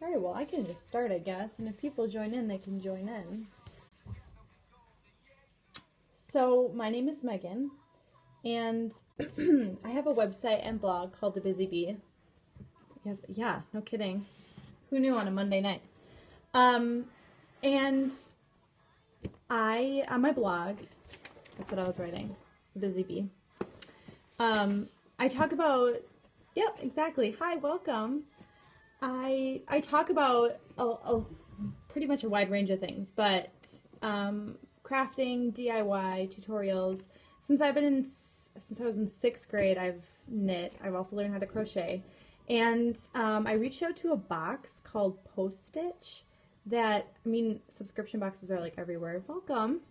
All right, well, I can just start, I guess, and if people join in, they can join in. So, my name is Megan, and I have a website and blog called The Busy Bee. Yes, yeah, no kidding. Who knew on a Monday night? And on my blog, that's what I was writing, The Busy Bee. I talk about, yep, exactly. Hi, welcome. I talk about pretty much a wide range of things, but crafting, DIY, tutorials. Since I was in 6th grade, I've knit. I've also learned how to crochet. And I reached out to a box called PostStitch subscription boxes are like everywhere. Welcome.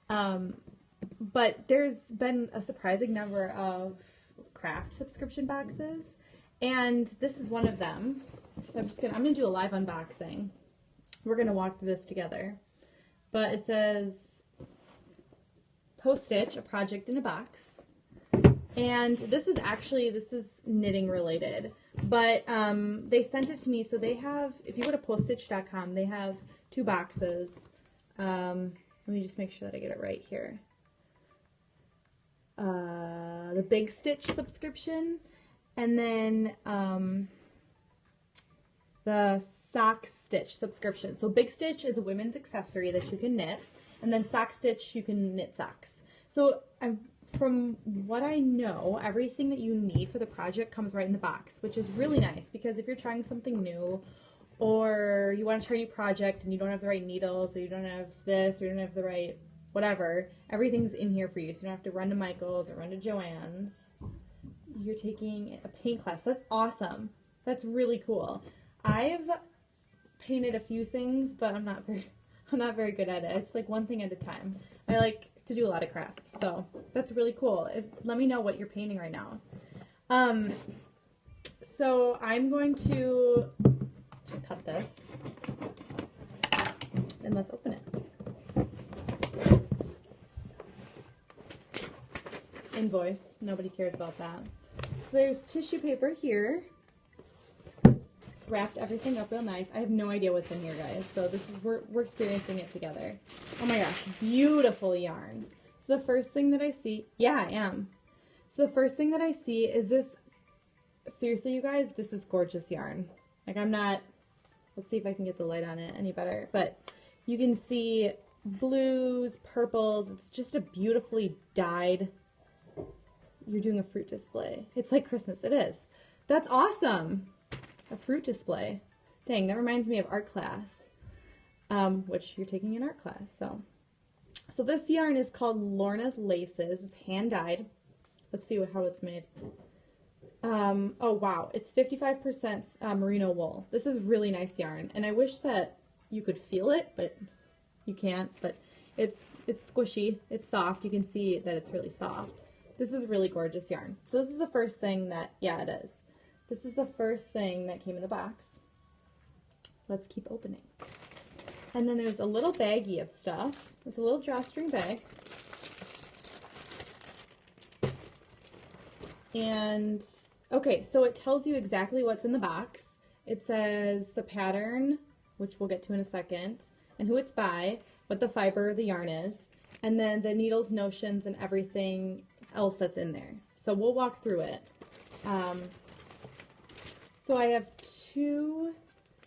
But there's been a surprising number of craft subscription boxes, and this is one of them. So I'm gonna do a live unboxing. We're gonna walk through this together. But it says PostStitch, a project in a box. And this is knitting related, but they sent it to me. So they have, if you go to PostStitch.com, they have 2 boxes. Let me just make sure that I get it right here. The Big Stitch subscription, and then the Sock Stitch subscription. So Big Stitch is a women's accessory that you can knit, and then Sock Stitch, you can knit socks. So from what I know, everything that you need for the project comes right in the box, which is really nice, because if you're trying something new, or you want to try a new project and you don't have the right needles, or you don't have this, or you don't have the right whatever, everything's in here for you, so you don't have to run to Michael's or run to Joann's. You're taking a paint class. That's awesome. That's really cool. I've painted a few things, but I'm not very good at it. It's like one thing at a time. I like to do a lot of crafts, so that's really cool. Let me know what you're painting right now. So I'm going to just cut this, and let's open it. Invoice. Nobody cares about that. So there's tissue paper here. It's wrapped everything up real nice. I have no idea what's in here, guys. So this is we're experiencing it together. Oh my gosh, beautiful yarn. So the first thing that I see, yeah, I am. So the first thing that I see is this. Seriously, you guys, this is gorgeous yarn. Like, let's see if I can get the light on it any better. But you can see blues, purples. It's just a beautifully dyed. You're doing a fruit display. It's like Christmas. It is. That's awesome. A fruit display. Dang, that reminds me of art class, which you're taking in art class. So this yarn is called Lorna's Laces. It's hand dyed. Let's see how it's made. Oh wow, it's 55% merino wool. This is really nice yarn, and I wish that you could feel it, but you can't. But it's squishy. It's soft. You can see that it's really soft. This is really gorgeous yarn. So this is the first thing that, yeah, it is. This is the first thing that came in the box. Let's keep opening. And then there's a little baggie of stuff. It's a little drawstring bag. And, okay, so it tells you exactly what's in the box. It says the pattern, which we'll get to in a second, and who it's by, what the fiber of the yarn is, and then the needles, notions, and everything else that's in there. So we'll walk through it. So I have 2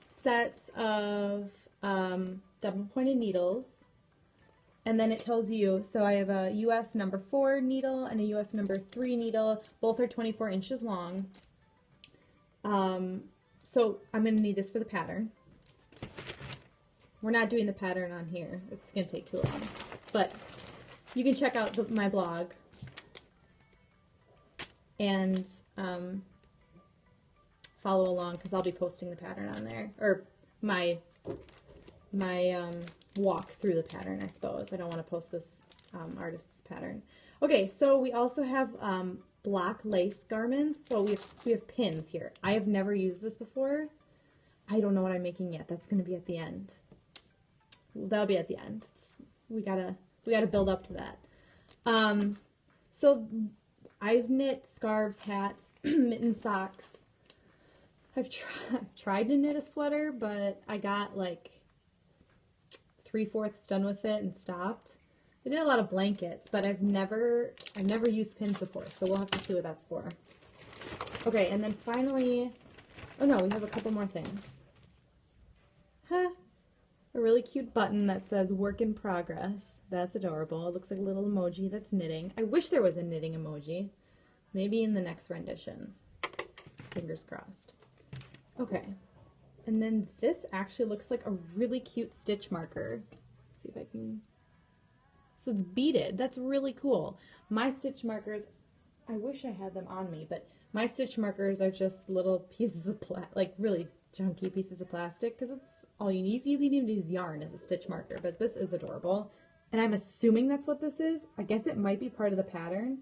sets of double-pointed needles, and then it tells you, so I have a US number 4 needle and a US number 3 needle. Both are 24 inches long. So I'm going to need this for the pattern. We're not doing the pattern on here. It's going to take too long. But you can check out my blog and follow along, because I'll be posting the pattern on there, or my walk through the pattern, I suppose. I don't want to post this artist's pattern. Okay, so we also have block lace garments. So we have pins here. I have never used this before. I don't know what I'm making yet. That's going to be at the end. That'll be at the end. We gotta build up to that. So I've knit scarves, hats, mittens, socks. I've tried to knit a sweater, but I got like 3/4 done with it and stopped. I did a lot of blankets, but I've never used pins before, so we'll have to see what that's for. Okay, and then finally, oh no, we have a couple more things. Huh. A really cute button that says work in progress. That's adorable. It looks like a little emoji that's knitting. I wish there was a knitting emoji. Maybe in the next rendition. Fingers crossed. Okay. And then this actually looks like a really cute stitch marker. Let's see if I can... So it's beaded. That's really cool. My stitch markers, I wish I had them on me, but my stitch markers are just little pieces of like really junky pieces of plastic, because it's all you need. You can even use yarn as a stitch marker, but this is adorable. And I'm assuming that's what this is. I guess it might be part of the pattern.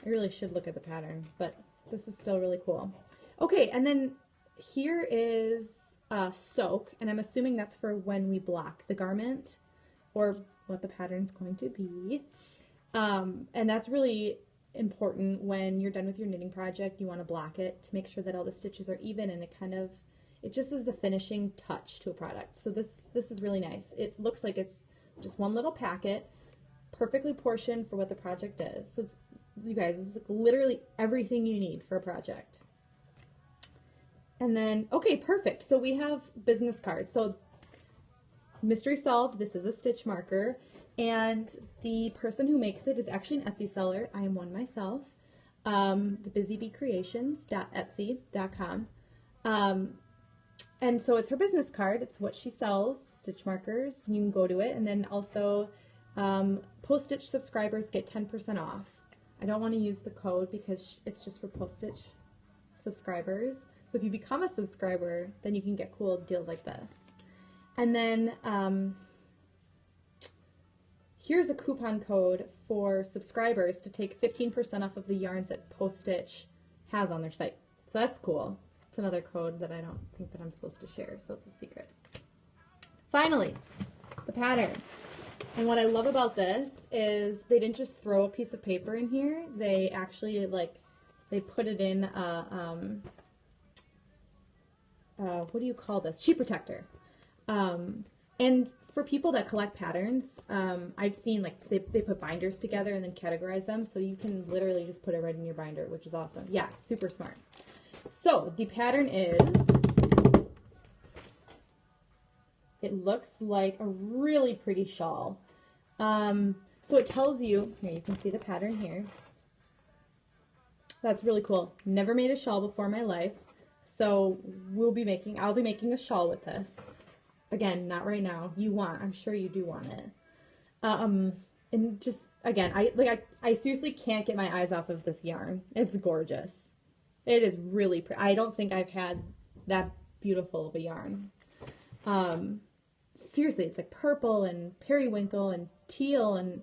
I really should look at the pattern, but this is still really cool. Okay, and then here is soak, and I'm assuming that's for when we block the garment, or what the pattern's going to be. And that's really important when you're done with your knitting project. You want to block it to make sure that all the stitches are even, and it just is the finishing touch to a product. So this is really nice. It looks like it's just one little packet, perfectly portioned for what the project is. So it's, you guys, this is literally everything you need for a project. And then, okay, perfect. So we have business cards. So mystery solved. This is a stitch marker, and the person who makes it is actually an Etsy seller. I am one myself. TheBusyBeeCreations.etsy.com. And so it's her business card. It's what she sells, stitch markers. You can go to it, and then also PostStitch subscribers get 10% off. I don't want to use the code because it's just for PostStitch subscribers. So if you become a subscriber, then you can get cool deals like this. And then here's a coupon code for subscribers to take 15% off of the yarns that PostStitch has on their site. So that's cool. It's another code that I don't think that I'm supposed to share, so it's a secret. Finally, the pattern. And what I love about this is they didn't just throw a piece of paper in here. They actually, they put it in what do you call this? Sheet protector. And for people that collect patterns, I've seen they put binders together and then categorize them, so you can literally just put it right in your binder, which is awesome. Yeah, super smart. So the pattern is, it looks like a really pretty shawl. So it tells you, here you can see the pattern here. That's really cool. Never made a shawl before in my life, so I'll be making a shawl with this. Again, not right now. I'm sure you do want it. And just, again, I seriously can't get my eyes off of this yarn. It's gorgeous. It is really pretty. I don't think I've had that beautiful of a yarn. Seriously, it's like purple and periwinkle and teal, and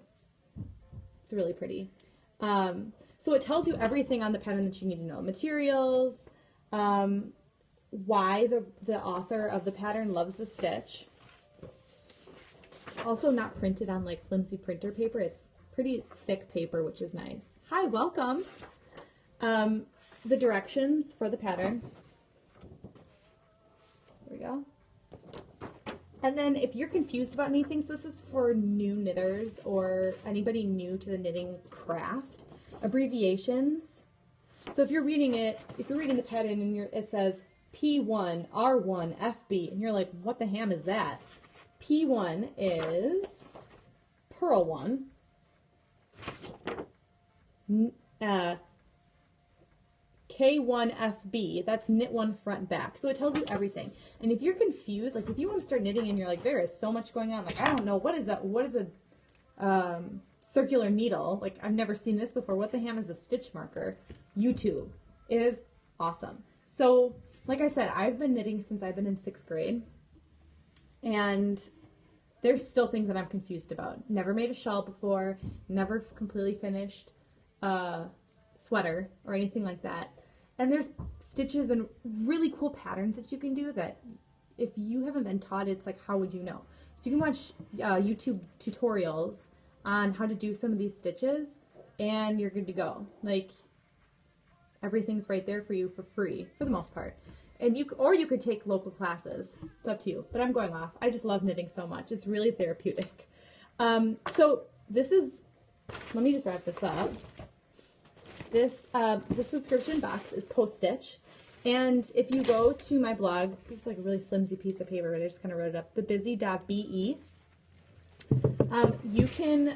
it's really pretty. So it tells you everything on the pattern that you need to know. Materials, why the author of the pattern loves the stitch. Also not printed on like flimsy printer paper. It's pretty thick paper, which is nice. Hi, welcome. The directions for the pattern. There we go. And then if you're confused about anything, so this is for new knitters or anybody new to the knitting craft, abbreviations. So if you're reading the pattern and it says P1, R1, FB, and you're like, what the ham is that? P1 is purl 1. K1FB, that's knit 1 front back. So it tells you everything. And if you're confused, like if you want to start knitting and you're like, there is so much going on, like I don't know, what is a circular needle? Like I've never seen this before. What the ham is a stitch marker? YouTube. It is awesome. So like I said, I've been knitting since I've been in 6th grade, and there's still things that I'm confused about. Never made a shawl before, never completely finished a sweater or anything like that. And there's stitches and really cool patterns that you can do that if you haven't been taught, it's like, how would you know? So you can watch YouTube tutorials on how to do some of these stitches and you're good to go. Like, Everything's right there for you for free, for the most part. And you could take local classes. It's up to you. But I'm going off. I just love knitting so much. It's really therapeutic. So this is, let me just wrap this up. This subscription box is PostStitch. And if you go to my blog, this is like a really flimsy piece of paper, but I just kind of wrote it up, thebusy.be. You can